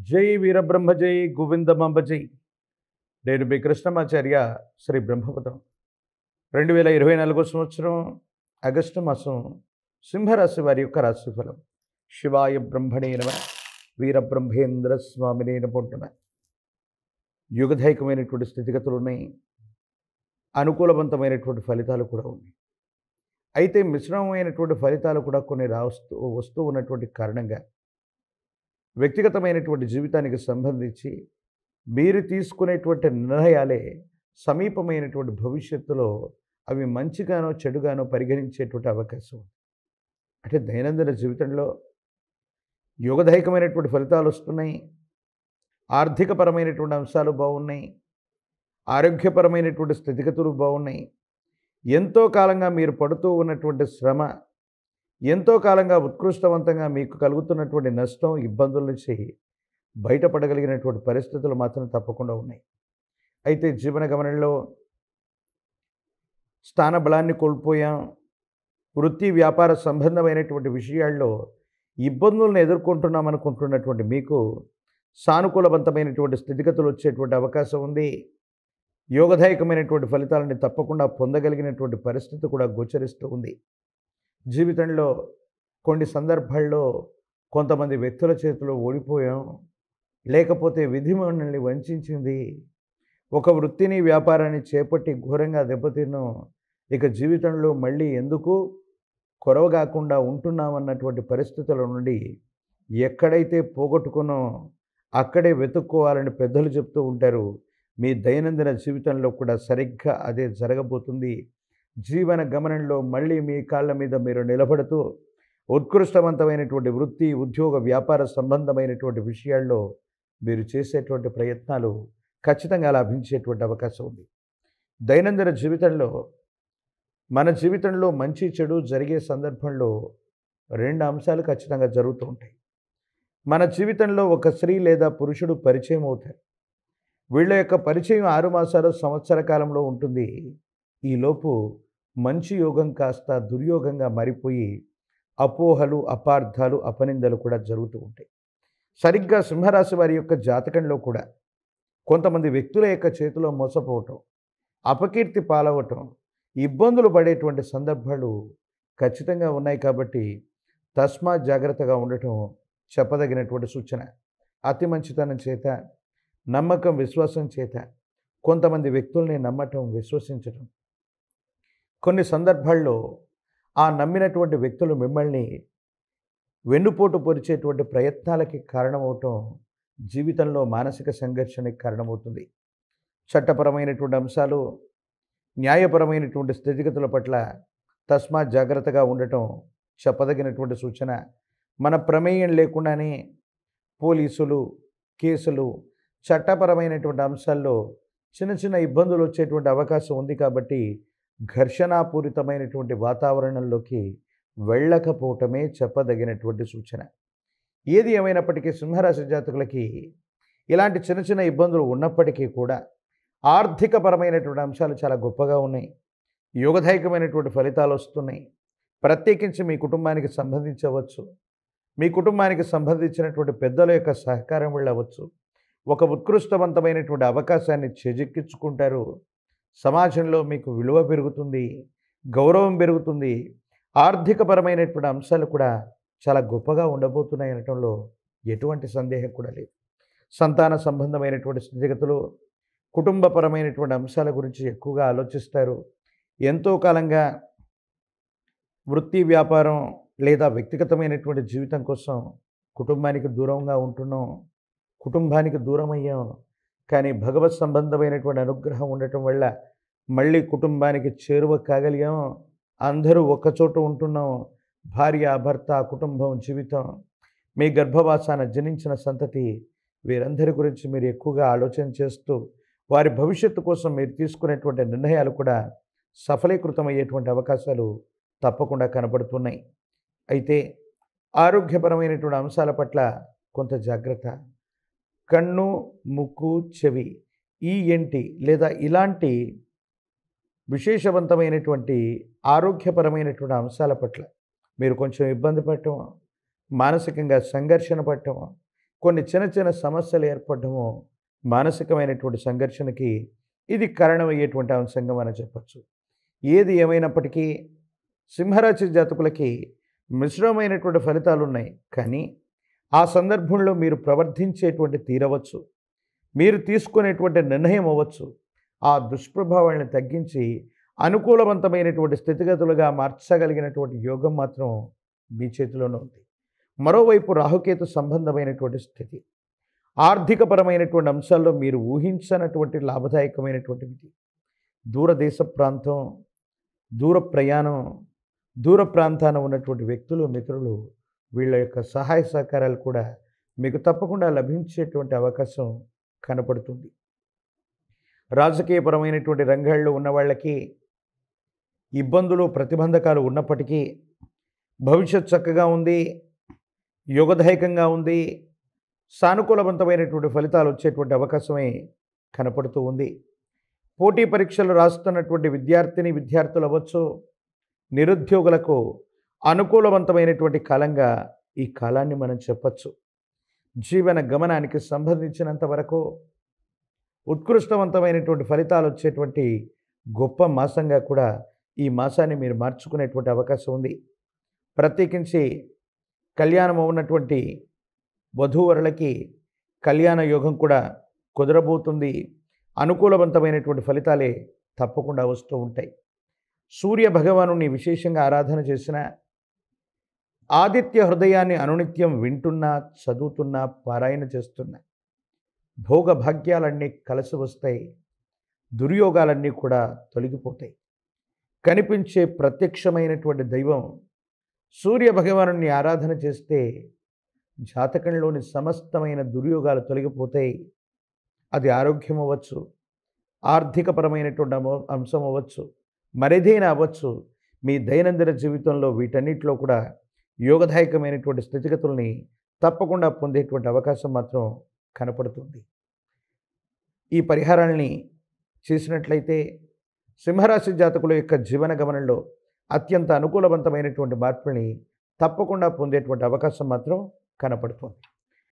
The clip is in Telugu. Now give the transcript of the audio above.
జై వీరబ్రహ్మ జై గోవిందమాంబ జై. నేను మీ కృష్ణమాచార్య శ్రీ బ్రహ్మపదం. 2024 సంవత్సరం ఆగస్టు మాసం సింహరాశి వారి యొక్క రాశిఫలం. శివాయ బ్రహ్మణే నమః. వీరబ్రహ్మేంద్ర స్వామినే నమో నమః. యుగధైకమైనటువంటి స్థితిగతులు ఉన్నాయి, అనుకూలవంతమైనటువంటి ఫలితాలు కూడా ఉన్నాయి. అయితే మిశ్రమమైనటువంటి ఫలితాలు కూడా కొన్ని వస్తూ ఉన్నటువంటి కారణంగా వ్యక్తిగతమైనటువంటి జీవితానికి సంబంధించి మీరు తీసుకునేటువంటి నిర్ణయాలే సమీపమైనటువంటి భవిష్యత్తులో అవి మంచిగానో చెడుగానో పరిగణించేటువంటి అవకాశం ఉంది. అంటే దైనందిన జీవితంలో యోగదాయకమైనటువంటి ఫలితాలు వస్తున్నాయి, ఆర్థికపరమైనటువంటి అంశాలు బాగున్నాయి, ఆరోగ్యపరమైనటువంటి స్థితిగతులు బాగున్నాయి. ఎంతో కాలంగా మీరు పడుతూ ఉన్నటువంటి శ్రమ, ఎంతో కాలంగా ఉత్కృష్టవంతంగా మీకు కలుగుతున్నటువంటి నష్టం, ఇబ్బందుల నుంచి బయటపడగలిగినటువంటి పరిస్థితులు మాత్రం తప్పకుండా ఉన్నాయి. అయితే జీవన గమనంలో స్థానబలాన్ని కోల్పోయాం, వృత్తి వ్యాపార సంబంధమైనటువంటి విషయాల్లో ఇబ్బందులను ఎదుర్కొంటున్నాం అనుకుంటున్నటువంటి మీకు సానుకూలవంతమైనటువంటి స్థితిగతులు వచ్చేటువంటి అవకాశం ఉంది. యోగదాయకమైనటువంటి ఫలితాలని తప్పకుండా పొందగలిగినటువంటి పరిస్థితి కూడా గోచరిస్తూ ఉంది. జీవితంలో కొన్ని సందర్భాల్లో కొంతమంది వ్యక్తుల చేతిలో ఓడిపోయాం, లేకపోతే విధి మనల్ని వంచింది. ఒక వృత్తిని వ్యాపారాన్ని చేపట్టి ఘోరంగా దెబ్బతిన్నాం, ఇక జీవితంలో మళ్ళీ ఎందుకు కొరవగాకుండా ఉంటున్నామన్నటువంటి పరిస్థితుల నుండి ఎక్కడైతే పోగొట్టుకున్నో అక్కడే వెతుక్కోవాలని పెద్దలు చెప్తూ ఉంటారు. మీ దైనందిన జీవితంలో కూడా సరిగ్గా అదే జరగబోతుంది. జీవన గమనంలో మళ్ళీ మీ కాళ్ళ మీద మీరు నిలబడుతూ ఉత్కృష్టవంతమైనటువంటి వృత్తి, ఉద్యోగ, వ్యాపార సంబంధమైనటువంటి విషయాల్లో మీరు చేసేటువంటి ప్రయత్నాలు ఖచ్చితంగా లాభించేటువంటి అవకాశం ఉంది. దైనందిన జీవితంలో మన జీవితంలో మంచి చెడు జరిగే సందర్భంలో రెండు అంశాలు ఖచ్చితంగా జరుగుతూ ఉంటాయి. మన జీవితంలో ఒక స్త్రీ లేదా పురుషుడు పరిచయం అవుతారు. వీళ్ళ యొక్క పరిచయం 6 మాసాలు, సంవత్సర కాలంలో ఉంటుంది. ఈలోపు మంచి యోగం కాస్త దుర్యోగంగా మారిపోయి అపోహలు, అపార్థాలు, అపనిందలు కూడా జరుగుతూ ఉంటాయి. సరిగ్గా సింహరాశి వారి యొక్క జాతకంలో కూడా కొంతమంది వ్యక్తుల యొక్క చేతిలో మోసపోవటం, అపకీర్తి పాలవటం, ఇబ్బందులు పడేటువంటి సందర్భాలు ఖచ్చితంగా ఉన్నాయి. కాబట్టి తస్మాత్ జాగ్రత్తగా ఉండటం చెప్పదగినటువంటి సూచన. అతి మంచితనం చేత, నమ్మకం, విశ్వాసం చేత కొంతమంది వ్యక్తుల్ని నమ్మటం, విశ్వసించటం, కొన్ని సందర్భాల్లో ఆ నమ్మినటువంటి వ్యక్తులు మిమ్మల్ని వెన్నుపోటు పొరిచేటువంటి ప్రయత్నాలకి కారణమవటం జీవితంలో మానసిక సంఘర్షణకి కారణమవుతుంది. చట్టపరమైనటువంటి అంశాలు, న్యాయపరమైనటువంటి స్థితిగతుల పట్ల తస్మాత్ జాగ్రత్తగా ఉండటం చెప్పదగినటువంటి సూచన. మన ప్రమేయం లేకుండానే పోలీసులు, కేసులు, చట్టపరమైనటువంటి అంశాల్లో చిన్న చిన్న ఇబ్బందులు వచ్చేటువంటి అవకాశం ఉంది. కాబట్టి ఘర్షణాపూరితమైనటువంటి వాతావరణంలోకి వెళ్ళకపోవటమే చెప్పదగినటువంటి సూచన. ఏది ఏమైనప్పటికీ సింహరాశి జాతకులకి ఇలాంటి చిన్న చిన్న ఇబ్బందులు ఉన్నప్పటికీ కూడా ఆర్థికపరమైనటువంటి అంశాలు చాలా గొప్పగా ఉన్నాయి. యోగదాయకమైనటువంటి ఫలితాలు వస్తున్నాయి. ప్రత్యేకించి మీ కుటుంబానికి సంబంధించవచ్చు, మీ కుటుంబానికి సంబంధించినటువంటి పెద్దల యొక్క సహకారం వెళ్ళవచ్చు. ఒక ఉత్కృష్టవంతమైనటువంటి అవకాశాన్ని చేజిక్కించుకుంటారు. సమాజంలో మీకు విలువ పెరుగుతుంది, గౌరవం పెరుగుతుంది. ఆర్థికపరమైనటువంటి అంశాలు కూడా చాలా గొప్పగా ఉండబోతున్నాయి అనటంలో ఎటువంటి సందేహం కూడా లేదు. సంతాన సంబంధమైనటువంటి స్థితిగతులు, కుటుంబపరమైనటువంటి అంశాల గురించి ఎక్కువగా ఆలోచిస్తారు. ఎంతో కాలంగా వృత్తి, వ్యాపారం లేదా వ్యక్తిగతమైనటువంటి జీవితం కోసం కుటుంబానికి దూరంగా ఉంటున్నాం, కుటుంబానికి దూరం అయ్యాం. కానీ భగవత్ సంబంధమైనటువంటి అనుగ్రహం ఉండటం వల్ల మళ్ళీ కుటుంబానికి చేరువ కాగలిగాం. అందరూ ఒక్కచోట ఉంటున్నాం. భార్య, భర్త, కుటుంబం, జీవితం, మీ గర్భవాసాన జనించిన సంతతి, వీరందరి గురించి మీరు ఎక్కువగా ఆలోచన చేస్తూ వారి భవిష్యత్తు కోసం మీరు తీసుకునేటువంటి నిర్ణయాలు కూడా సఫలీకృతమయ్యేటువంటి అవకాశాలు తప్పకుండా కనబడుతున్నాయి. అయితే ఆరోగ్యపరమైనటువంటి అంశాల పట్ల కొంత జాగ్రత్త. కన్ను, ముక్కు, చెవి, ENT లేదా ఇలాంటి విశేషవంతమైనటువంటి ఆరోగ్యపరమైనటువంటి అంశాల పట్ల మీరు కొంచెం ఇబ్బంది పడటం, మానసికంగా సంఘర్షణ పడటం, కొన్ని చిన్న చిన్న సమస్యలు ఏర్పడటము మానసికమైనటువంటి సంఘర్షణకి ఇది కారణమయ్యేటువంటి అంశంగా మనం చెప్పచ్చు. ఏది ఏమైనప్పటికీ సింహరాశి జాతకులకి మిశ్రమైనటువంటి ఫలితాలు ఉన్నాయి. కానీ ఆ సందర్భంలో మీరు ప్రవర్తించేటువంటి తీరవచ్చు, మీరు తీసుకునేటువంటి నిర్ణయం అవ్వచ్చు, ఆ దుష్ప్రభావాలను తగ్గించి అనుకూలవంతమైనటువంటి స్థితిగతులుగా మార్చగలిగినటువంటి యోగం మాత్రం మీ చేతిలోనే ఉంది. మరోవైపు రాహుకేతు సంబంధమైనటువంటి స్థితి, ఆర్థికపరమైనటువంటి అంశాల్లో మీరు ఊహించనటువంటి లాభదాయకమైనటువంటిది. దూరదేశ ప్రాంతం, దూర ప్రయాణం, దూర ప్రాంతాన ఉన్నటువంటి వ్యక్తులు, మిత్రులు, వీళ్ళ యొక్క సహాయ సహకారాలు కూడా మీకు తప్పకుండా లభించేటువంటి అవకాశం కనపడుతుంది. రాజకీయపరమైనటువంటి రంగాల్లో ఉన్న వాళ్ళకి ఇబ్బందులు, ప్రతిబంధకాలు ఉన్నప్పటికీ భవిష్యత్ చక్కగా ఉంది, యోగదాయకంగా ఉంది, సానుకూలవంతమైనటువంటి ఫలితాలు వచ్చేటువంటి అవకాశమే కనపడుతూ ఉంది. పోటీ పరీక్షలు రాస్తున్నటువంటి విద్యార్థులు అవ్వచ్చు, నిరుద్యోగులకు అనుకూలవంతమైనటువంటి కాలంగా ఈ కాలాన్ని మనం చెప్పచ్చు. జీవన గమనానికి సంబంధించినంత వరకు ఉత్కృష్టవంతమైనటువంటి ఫలితాలు వచ్చేటువంటి గొప్ప మాసంగా కూడా ఈ మాసాన్ని మీరు మార్చుకునేటువంటి అవకాశం ఉంది. ప్రత్యేకించి కళ్యాణం ఉన్నటువంటి వధూవరులకి కళ్యాణ యోగం కూడా కుదరబోతుంది. అనుకూలవంతమైనటువంటి ఫలితాలే తప్పకుండా వస్తూ ఉంటాయి. సూర్య భగవానుని విశేషంగా ఆరాధన చేసిన, ఆదిత్య హృదయాన్ని అనునిత్యం వింటున్నా, చదువుతున్నా, పారాయణ చేస్తున్నా భోగభాగ్యాలన్నీ కలిసి వస్తాయి, దుర్యోగాలన్నీ కూడా తొలగిపోతాయి. కనిపించే ప్రత్యక్షమైనటువంటి దైవం సూర్య భగవానుని ఆరాధన చేస్తే జాతకంలోని సమస్తమైన దుర్యోగాలు తొలగిపోతాయి. అది ఆరోగ్యం అవ్వచ్చు, ఆర్థికపరమైనటువంటి అంశం అవ్వచ్చు, మరేదైనా అవ్వచ్చు. మీ దైనందిన జీవితంలో వీటన్నిటిలో కూడా యోగదాయకమైనటువంటి స్థితిగతుల్ని తప్పకుండా పొందేటువంటి అవకాశం మాత్రం కనపడుతుంది. ఈ పరిహారాలని చేసినట్లయితే సింహరాశి జాతకుల యొక్క జీవన గమనంలో అత్యంత అనుకూలవంతమైనటువంటి మార్పుల్ని తప్పకుండా పొందేటువంటి అవకాశం మాత్రం కనపడుతుంది.